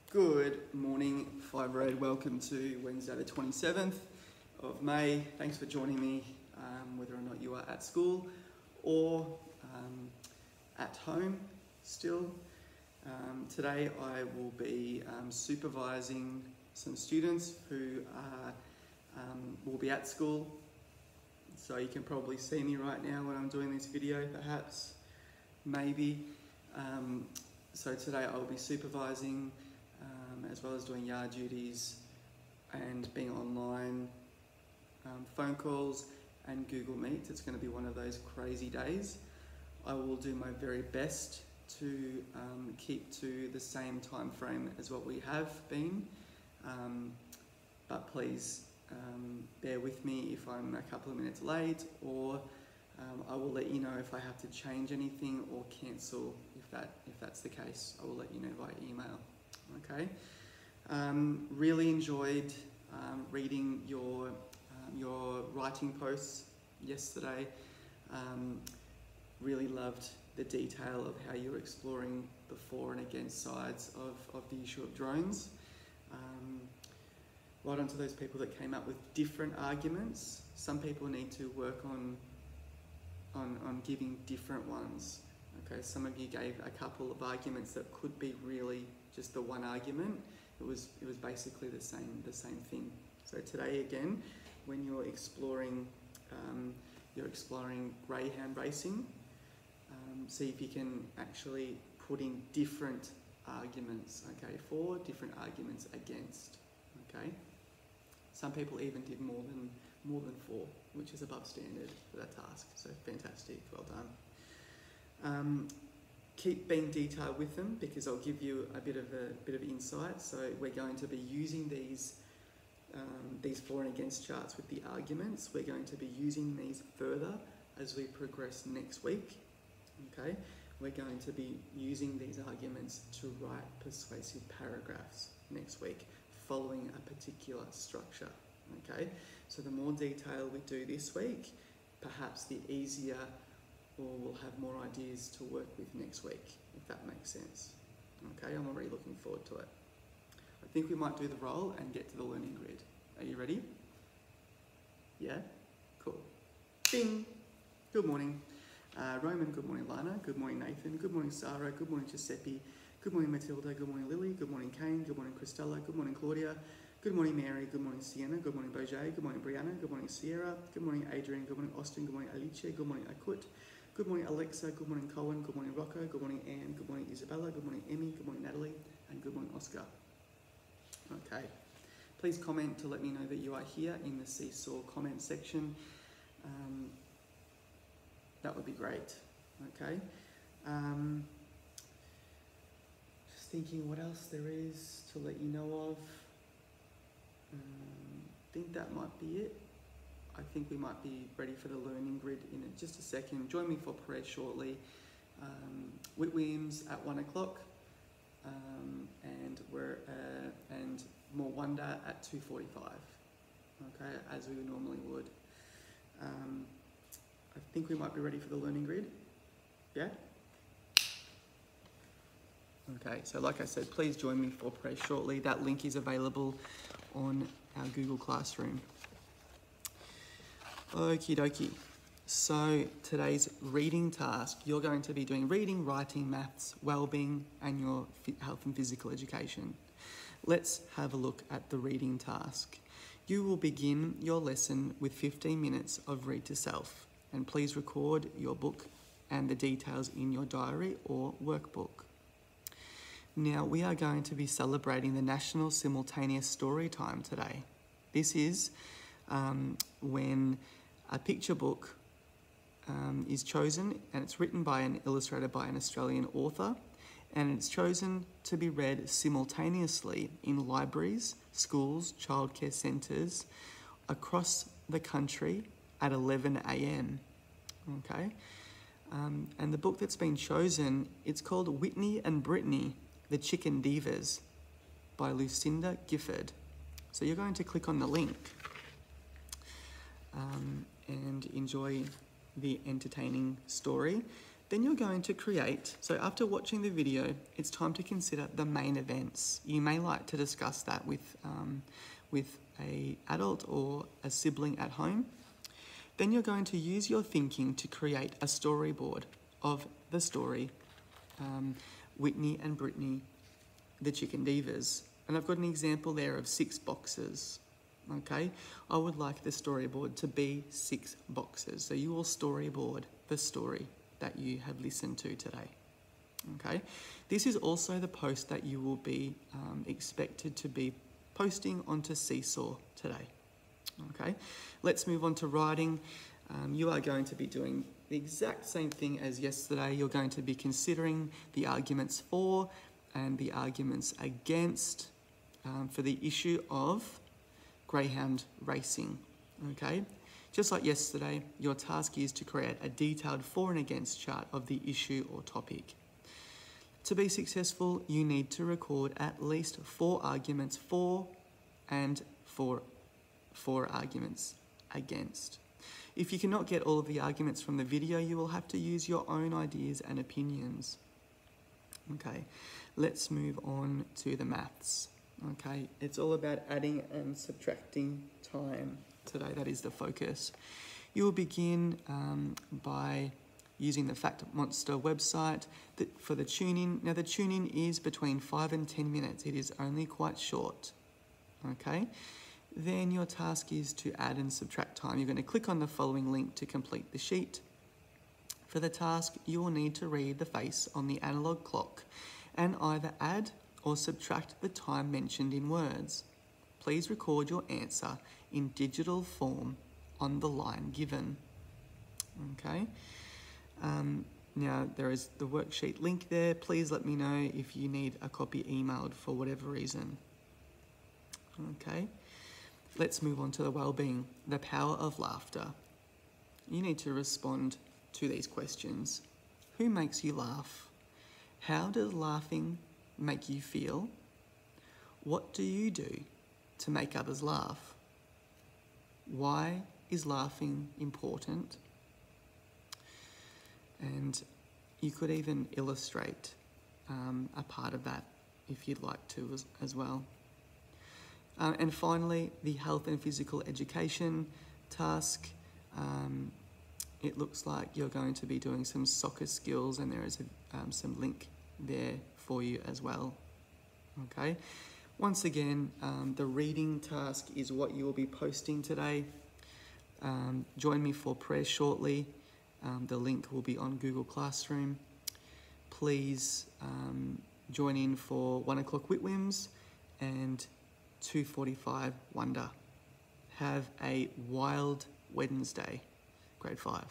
Good morning, Five Red. Welcome to Wednesday the 27th of May. Thanks for joining me, whether or not you are at school or at home still. Today I will be supervising some students who will be at school. So you can probably see me right now when I'm doing this video, perhaps, maybe. So today I'll be supervising as well as doing yard duties and being online, phone calls and Google Meet. It's going to be one of those crazy days. I will do my very best to keep to the same time frame as what we have been, but please bear with me if I'm a couple of minutes late, or I will let you know if I have to change anything or cancel if that's the case. I will let you know via email. Okay. Really enjoyed reading your writing posts yesterday. Really loved the detail of how you're exploring the for and against sides of the issue of drones. Right on to those people that came up with different arguments. Some people need to work on giving different ones. Okay, some of you gave a couple of arguments that could be really just the one argument. It was basically the same thing. So today again, when you're exploring greyhound racing, see if you can actually put in different arguments, okay, for, different arguments against, okay. Some people even did more than four, which is above standard for that task. So fantastic, well done. Keep being detailed with them because I'll give you a bit of insight. So we're going to be using these for and against charts with the arguments. We're going to be using these further as we progress next week. Okay, we're going to be using these arguments to write persuasive paragraphs next week, following a particular structure. Okay, so the more detail we do this week, perhaps the easier, or we'll have more ideas to work with next week, if that makes sense. Okay, I'm already looking forward to it. I think we might do the roll and get to the learning grid. Are you ready? Yeah? Cool. Bing! Good morning. Roman, good morning Lana, good morning Nathan, good morning Sarah, good morning Giuseppe, good morning Matilda, good morning Lily, good morning Kane, good morning Christella, good morning Claudia, good morning Mary, good morning Sienna, good morning Boje, good morning Brianna, good morning Sierra, good morning Adrian, good morning Austin, good morning Alice, good morning Akut, good morning Alexa, good morning Cohen, good morning Rocco, good morning Anne, good morning Isabella, good morning Emmy, good morning Natalie, and good morning Oscar. Okay, please comment to let me know that you are here in the Seesaw comment section. That would be great. Okay. Just thinking what else there is to let you know of. I think that might be it. I think we might be ready for the learning grid in just a second. Join me for prayer shortly. Whit Williams at 1 o'clock, and and More Wonder at 2:45. Okay, as we normally would. I think we might be ready for the learning grid. Yeah? Okay, so like I said, please join me for prayer shortly. That link is available on our Google Classroom. Okie dokie. So today's reading task, you're going to be doing reading, writing, maths, wellbeing, and your health and physical education. Let's have a look at the reading task. You will begin your lesson with 15 minutes of read to self, and please record your book and the details in your diary or workbook. Now we are going to be celebrating the National Simultaneous Story Time today. This is when a picture book is chosen, and it's written by and illustrated by an Australian author, and it's chosen to be read simultaneously in libraries, schools, childcare centres across the country at 11 a.m. Okay, and the book that's been chosen, it's called Whitney and Brittany, The Chicken Divas by Lucinda Gifford. So you're going to click on the link and enjoy the entertaining story. Then you're going to create, so after watching the video, it's time to consider the main events. You may like to discuss that with an adult or a sibling at home. Then you're going to use your thinking to create a storyboard of the story, Whitney and Brittany, the Chicken Divas. And I've got an example there of 6 boxes, okay? I would like the storyboard to be 6 boxes. So you will storyboard the story that you have listened to today, okay? This is also the post that you will be expected to be posting onto Seesaw today, okay? Let's move on to writing. You are going to be doing the exact same thing as yesterday. You're going to be considering the arguments for and the arguments against for the issue of greyhound racing, okay? Just like yesterday, your task is to create a detailed for and against chart of the issue or topic. To be successful, you need to record at least 4 arguments for and 4 arguments against. If you cannot get all of the arguments from the video, you will have to use your own ideas and opinions. Okay, let's move on to the maths. Okay, it's all about adding and subtracting time today. That is the focus. You will begin by using the Fact Monster website for the tune-in. Now the tune-in is between 5 and 10 minutes. It is only quite short, okay? Then your task is to add and subtract time. You're going to click on the following link to complete the sheet. For the task, you will need to read the face on the analog clock and either add or subtract the time mentioned in words. Please record your answer in digital form on the line given. Okay. Now there is the worksheet link there. Please let me know if you need a copy emailed for whatever reason. Okay. Let's move on to the well-being, the power of laughter. You need to respond to these questions. Who makes you laugh? How does laughing make you feel? What do you do to make others laugh? Why is laughing important? And you could even illustrate a part of that if you'd like to as well. And finally, the health and physical education task. It looks like you're going to be doing some soccer skills, and there is some link there for you as well. Okay. Once again, the reading task is what you will be posting today. Join me for prayer shortly. The link will be on Google Classroom. Please join in for 1 o'clock Whitwims and 2:45 Wonder. Have a wild Wednesday, grade 5.